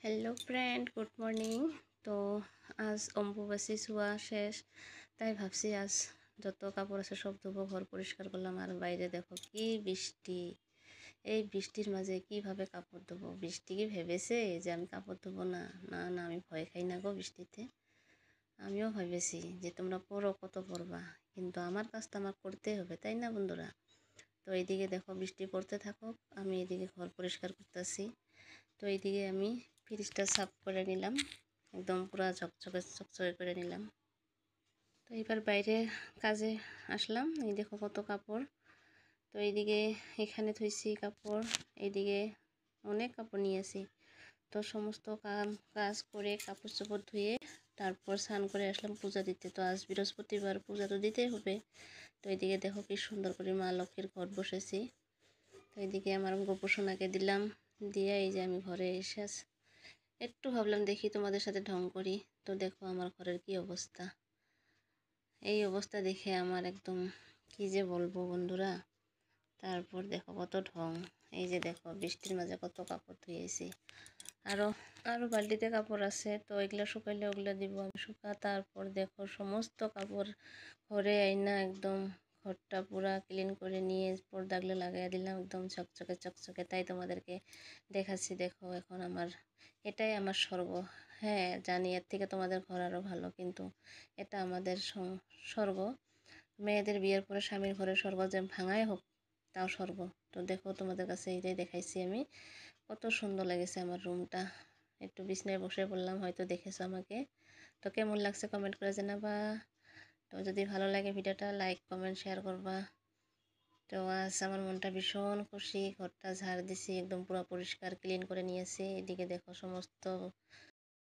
Hello friend, good morning. তো আজ অম্বুবাচী চোৱা শেষ, তাই ভাবছি আজ যত কাপড় আছে সব ধুবো, ঘর পরিষ্কার করলাম। আর বাইরে দেখো কি বৃষ্টি, এই বৃষ্টির মাঝে কিভাবে কাপড় ধোবো? বৃষ্টি কি ভেবেছে যে আমি কাপড় ধোবো না? না না, আমি ভয় খাই না গো বৃষ্টিতে। আমিও ভেবেছি যে তোমরা পড়ো, কত পড়বা, কিন্তু আমার কাজটা আমার করতেই হবে, তাই না বন্ধুরা? তো এইদিকে দেখো বৃষ্টি পড়তে থাকুক, আমি এদিকে ঘর পরিষ্কার করতেছি। তো এইদিকে আমি ফ্রিজটা সাফ করে নিলাম, একদম পুরো ঝকঝকে চকচকে করে নিলাম। তো এবার বাইরে কাজে আসলাম। এই দেখো কত কাপড়। তো এইদিকে এখানে থুইছি কাপড়, এইদিকে অনেক কাপড় নিয়েছি। তো সমস্ত কাজ করে কাপড় চোপড় ধুয়ে তারপর স্নান করে আসলাম পূজা দিতে। তো আজ বৃহস্পতিবার, পূজা তো দিতেই হবে। তো এইদিকে দেখো কি সুন্দর করে মা লক্ষ্মীর ঘট বসেছি। তো এইদিকে আমার গোপোষণাকে দিলাম, দিয়ে এই যে আমি ঘরে এসে একটু ভাবলাম দেখি তোমাদের সাথে ঢং করি। তো দেখো আমার ঘরের কি অবস্থা। এই অবস্থা দেখে আমার একদম কি যে বলবো বন্ধুরা। তারপর দেখো কত ঢং। এই যে দেখো বৃষ্টির মাঝে কত কাপড় ধুয়েছি। আরও আরও বালতিতে কাপড় আছে, তো এগুলো শুকাইলে ওগুলো দিব আমি শুকা। তারপর দেখো সমস্ত কাপড় ঘরে আইনা একদম ঘরটা পুরা ক্লিন করে নিয়ে পর্দাগুলো লাগাই দিলাম, একদম চকচকে চকচকে। তাই তোমাদেরকে দেখাচ্ছি। দেখো এখন এটাই আমার স্বর্গ। হ্যাঁ জানি এর থেকে তোমাদের ঘর আরও ভালো, কিন্তু এটা আমাদের স্বর্গ। মেয়েদের বিয়ের পরে স্বামীর ঘরে স্বর্গ যে ভাঙাই হোক, তাও স্বর্গ। তো দেখো তোমাদের কাছে এইটাই দেখাইছি আমি। কত সুন্দর লেগেছে আমার রুমটা। একটু বিছনায় বসে পড়লাম, হয়তো দেখেছো আমাকে। তো কেমন লাগছে কমেন্ট করে জানাবা। তো যদি ভালো লাগে ভিডিওটা লাইক কমেন্ট শেয়ার করবা। তো আজ আমার মনটা ভীষণ খুশি। ঘরটা ঝাড় দিছি, একদম পুরো পরিষ্কার ক্লিন করে নিয়েছি। এদিকে দেখো সমস্ত